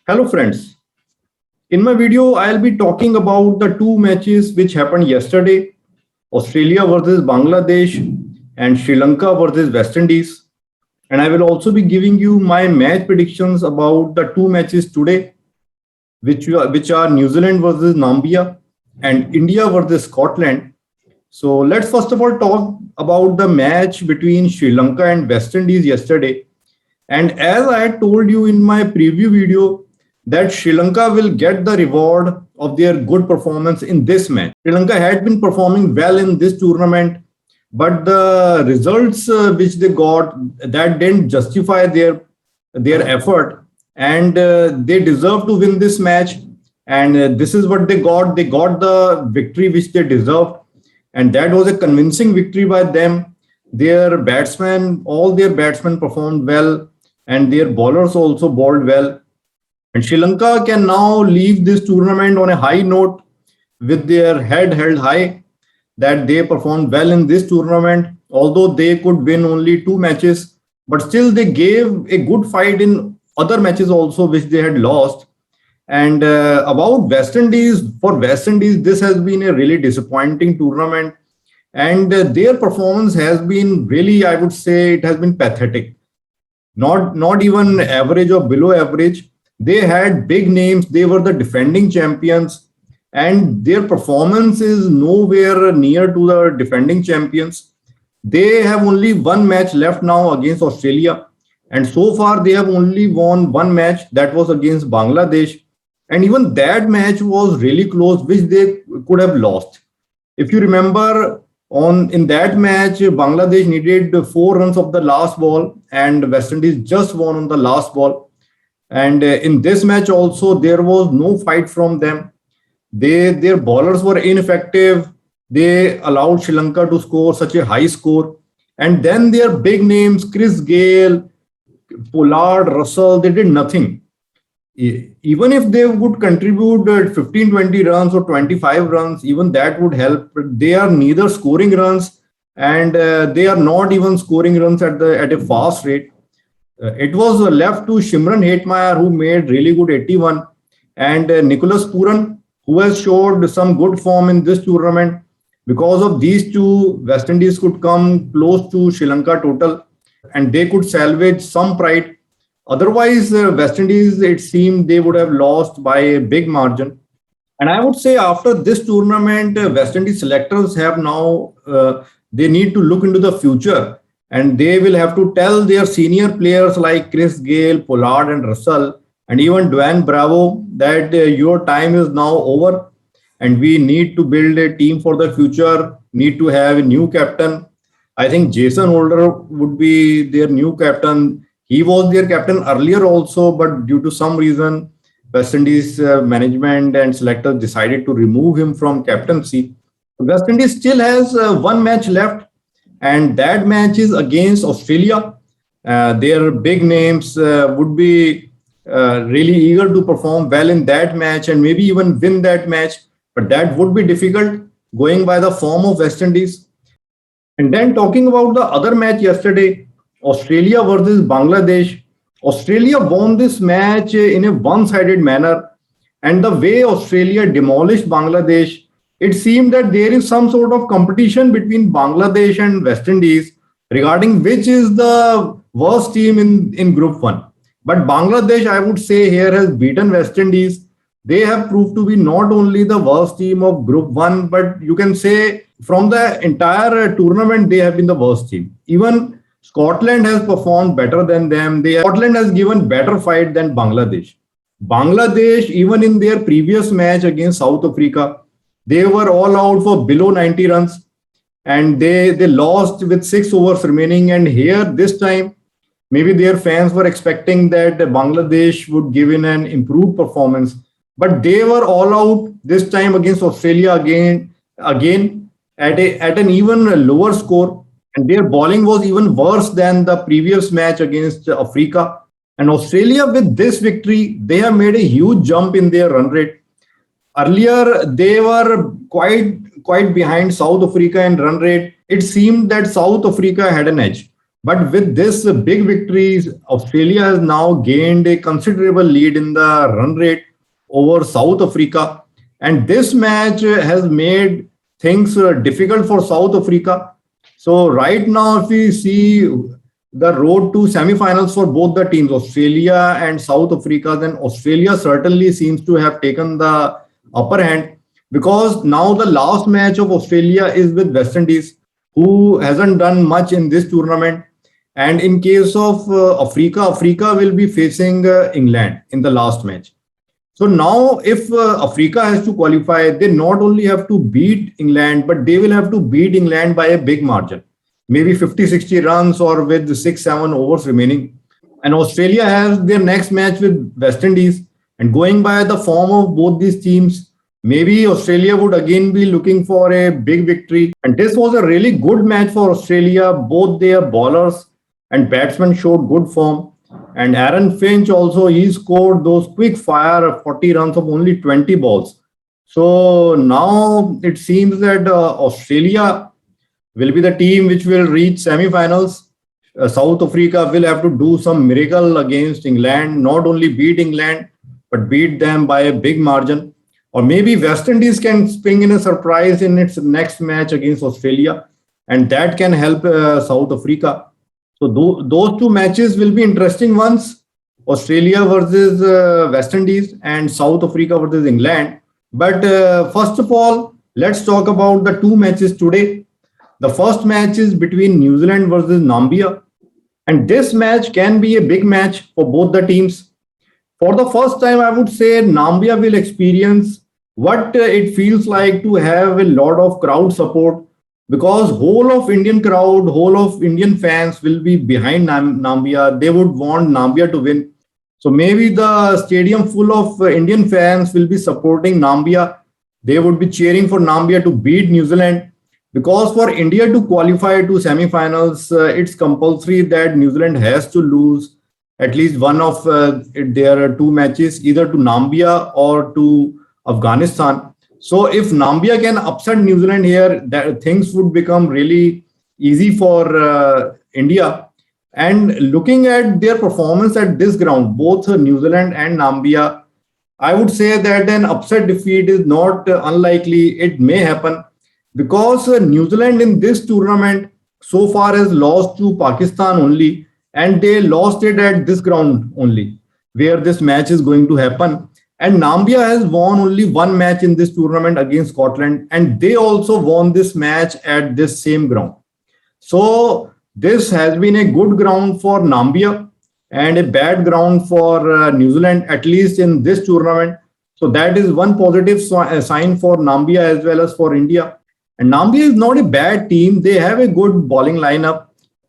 Hello friends. In my video, I'll be talking about the two matches which happened yesterday, Australia versus Bangladesh and Sri Lanka versus West Indies. And I will also be giving you my match predictions about the two matches today, which are New Zealand versus Namibia and India versus Scotland. So let's first of all talk about the match between Sri Lanka and West Indies yesterday. And as I had told you in my preview video, that Sri Lanka will get the reward of their good performance in this match. Sri Lanka had been performing well in this tournament, but the results which they got that didn't justify their effort, and they deserve to win this match. And this is what they got. They got the victory which they deserved, and that was a convincing victory by them. All their batsmen performed well, and their bowlers also bowled well. And Sri Lanka can now leave this tournament on a high note with their head held high that they performed well in this tournament. Although they could win only two matches, but still they gave a good fight in other matches also, which they had lost. And about West Indies, for West Indies, this has been a really disappointing tournament. And their performance has been really, I would say, it has been pathetic. Not even average or below average. They had big names. They were the defending champions, and their performance is nowhere near to the defending champions. They have only one match left now against Australia, and so far they have only won one match, that was against Bangladesh, and even that match was really close, which they could have lost. If you remember, on in that match, Bangladesh needed 4 runs of the last ball, and West Indies just won on the last ball. And in this match also, there was no fight from them. Their bowlers were ineffective. They allowed Sri Lanka to score such a high score. And then their big names, Chris Gale, Pollard, Russell, they did nothing. Even if they would contribute 15, 20 runs or 25 runs, even that would help. But they are neither scoring runs, and they are not even scoring runs at a fast rate. It was left to Shimran Hetmeyer, who made really good 81, and Nicholas Puran, who has showed some good form in this tournament. Because of these two, West Indies could come close to Sri Lanka total, and they could salvage some pride. Otherwise, West Indies, it seemed they would have lost by a big margin. And I would say after this tournament, West Indies selectors have now, they need to look into the future, and they will have to tell their senior players like Chris Gale, Pollard, and Russell, and even Dwayne Bravo that your time is now over, and we need to build a team for the future, need to have a new captain. I think Jason Holder would be their new captain. He was their captain earlier also, but due to some reason, West Indies management and selectors decided to remove him from captaincy. West Indies still has one match left, and that match is against Australia. Their big names would be really eager to perform well in that match and maybe even win that match, but that would be difficult going by the form of West Indies. And then talking about the other match yesterday, Australia versus Bangladesh. Australia won this match in a one-sided manner, and the way Australia demolished Bangladesh, it seemed that there is some sort of competition between Bangladesh and West Indies regarding which is the worst team in Group 1. But Bangladesh, I would say, here has beaten West Indies. They have proved to be not only the worst team of Group 1, but you can say from the entire tournament, they have been the worst team. Even Scotland has performed better than them. Scotland has given better fight than Bangladesh. Bangladesh, even in their previous match against South Africa, they were all out for below 90 runs, and they lost with 6 overs remaining. And here, this time, maybe their fans were expecting that Bangladesh would give in an improved performance, but they were all out this time against Australia again at an even lower score, and their bowling was even worse than the previous match against Africa. And Australia, with this victory, they have made a huge jump in their run rate. Earlier, they were quite behind South Africa in run rate. It seemed that South Africa had an edge. But with this big victories, Australia has now gained a considerable lead in the run rate over South Africa. And this match has made things difficult for South Africa. So right now, if we see the road to semi-finals for both the teams, Australia and South Africa, then Australia certainly seems to have taken the upper hand, because now the last match of Australia is with West Indies, who hasn't done much in this tournament. And in case of Africa will be facing England in the last match. So now, if Africa has to qualify, they not only have to beat England, but they will have to beat England by a big margin, maybe 50, 60 runs or with 6, 7 overs remaining. And Australia has their next match with West Indies. And going by the form of both these teams, maybe Australia would again be looking for a big victory. And this was a really good match for Australia. Both their bowlers and batsmen showed good form. And Aaron Finch also, he scored those quick fire 40 runs of only 20 balls. So now it seems that Australia will be the team which will reach semi-finals. South Africa will have to do some miracle against England, not only beat England, but beat them by a big margin. Or maybe West Indies can spring in a surprise in its next match against Australia, and that can help South Africa. So those two matches will be interesting ones: Australia versus West Indies and South Africa versus England. But first of all, let's talk about the two matches today. The first match is between New Zealand versus Namibia, and this match can be a big match for both the teams. For the first time, I would say Namibia will experience what it feels like to have a lot of crowd support, because whole of Indian crowd, whole of Indian fans will be behind Namibia. They would want Namibia to win. So maybe the stadium full of Indian fans will be supporting Namibia. They would be cheering for Namibia to beat New Zealand, because for India to qualify to semi-finals, it's compulsory that New Zealand has to lose at least one of their two matches, either to Namibia or to Afghanistan. So if Namibia can upset New Zealand here, that things would become really easy for India. And looking at their performance at this ground, both New Zealand and Namibia, I would say that an upset defeat is not unlikely. It may happen, because New Zealand in this tournament so far has lost to Pakistan only, and they lost it at this ground only, where this match is going to happen. And Namibia has won only one match in this tournament against Scotland, and they also won this match at this same ground. So this has been a good ground for Namibia and a bad ground for New Zealand, at least in this tournament. So that is one positive sign for Namibia as well as for India. And Namibia is not a bad team. They have a good bowling lineup,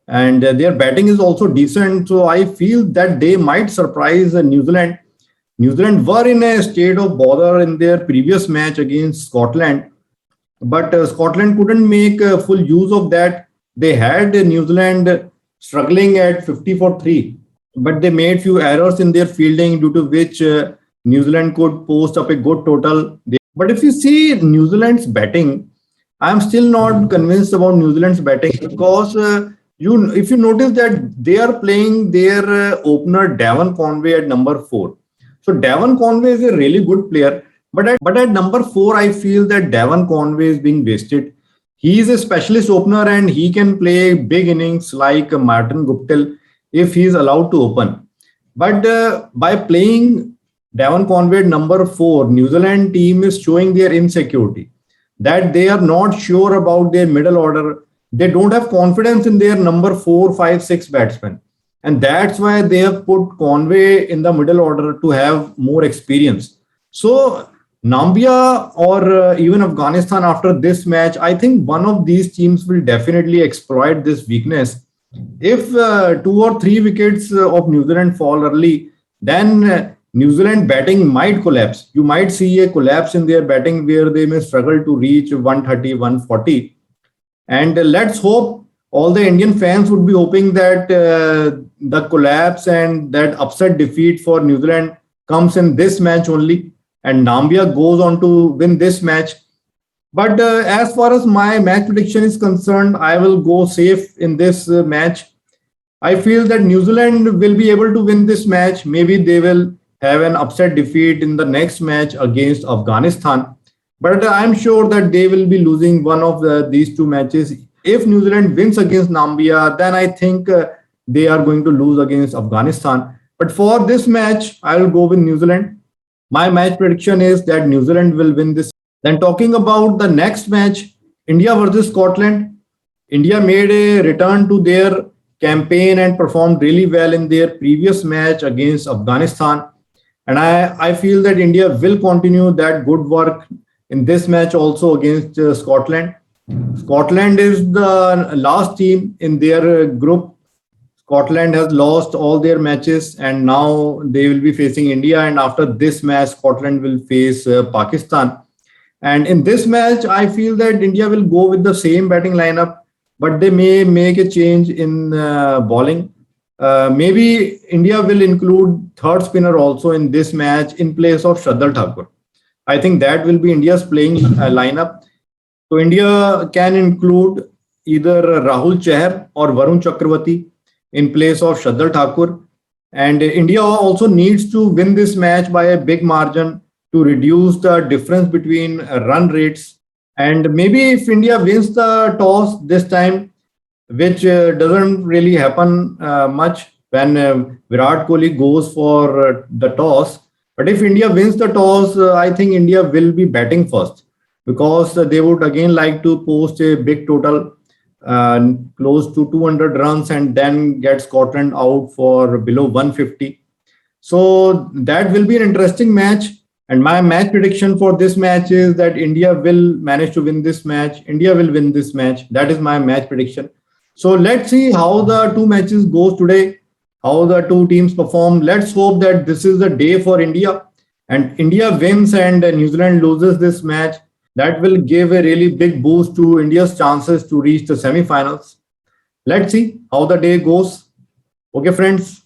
and their batting is also decent. So I feel that they might surprise New Zealand. New Zealand were in a state of bother in their previous match against Scotland, but Scotland couldn't make full use of that. They had New Zealand struggling at 50 for 3, but they made few errors in their fielding, due to which New Zealand could post up a good total. But if you see New Zealand's batting, I'm still not convinced about New Zealand's batting, because if you notice that they are playing their opener Devon Conway at number 4. So Devon Conway is a really good player, but at number 4, I feel that Devon Conway is being wasted. He is a specialist opener and he can play big innings like Martin Guptill if he is allowed to open. But by playing Devon Conway at number 4, New Zealand team is showing their insecurity, that they are not sure about their middle order. They don't have confidence in their number 4, 5, 6 batsmen. And that's why they have put Conway in the middle order to have more experience. So Namibia or even Afghanistan after this match, I think one of these teams will definitely exploit this weakness. If 2 or 3 wickets of New Zealand fall early, then New Zealand batting might collapse. You might see a collapse in their batting where they may struggle to reach 130, 140. And let's hope, all the Indian fans would be hoping that the collapse and that upset defeat for New Zealand comes in this match only, and Namibia goes on to win this match. But as far as my match prediction is concerned, I will go safe in this match. I feel that New Zealand will be able to win this match. Maybe they will have an upset defeat in the next match against Afghanistan. But I'm sure that they will be losing one of these two matches. If New Zealand wins against Namibia, then I think they are going to lose against Afghanistan. But for this match, I will go with New Zealand. My match prediction is that New Zealand will win this. Then talking about the next match, India versus Scotland. India made a return to their campaign and performed really well in their previous match against Afghanistan. And I feel that India will continue that good work in this match also against Scotland. Scotland is the last team in their group. Scotland has lost all their matches and now they will be facing India. And after this match, Scotland will face Pakistan. And in this match, I feel that India will go with the same batting lineup, but they may make a change in bowling. Maybe India will include third spinner also in this match in place of Shardul Thakur. I think that will be India's playing lineup. So India can include either Rahul Chahar or Varun Chakravarti in place of Shardul Thakur. And India also needs to win this match by a big margin to reduce the difference between run rates. And maybe if India wins the toss this time, which doesn't really happen much when Virat Kohli goes for the toss. But if India wins the toss, I think India will be batting first because they would again like to post a big total close to 200 runs and then get Scotland out for below 150. So that will be an interesting match. And my match prediction for this match is that India will manage to win this match. India will win this match. That is my match prediction. So let's see how the two matches goes today, how the two teams perform. Let's hope that this is the day for India and India wins and New Zealand loses this match. That will give a really big boost to India's chances to reach the semi-finals. Let's see how the day goes. Okay, friends.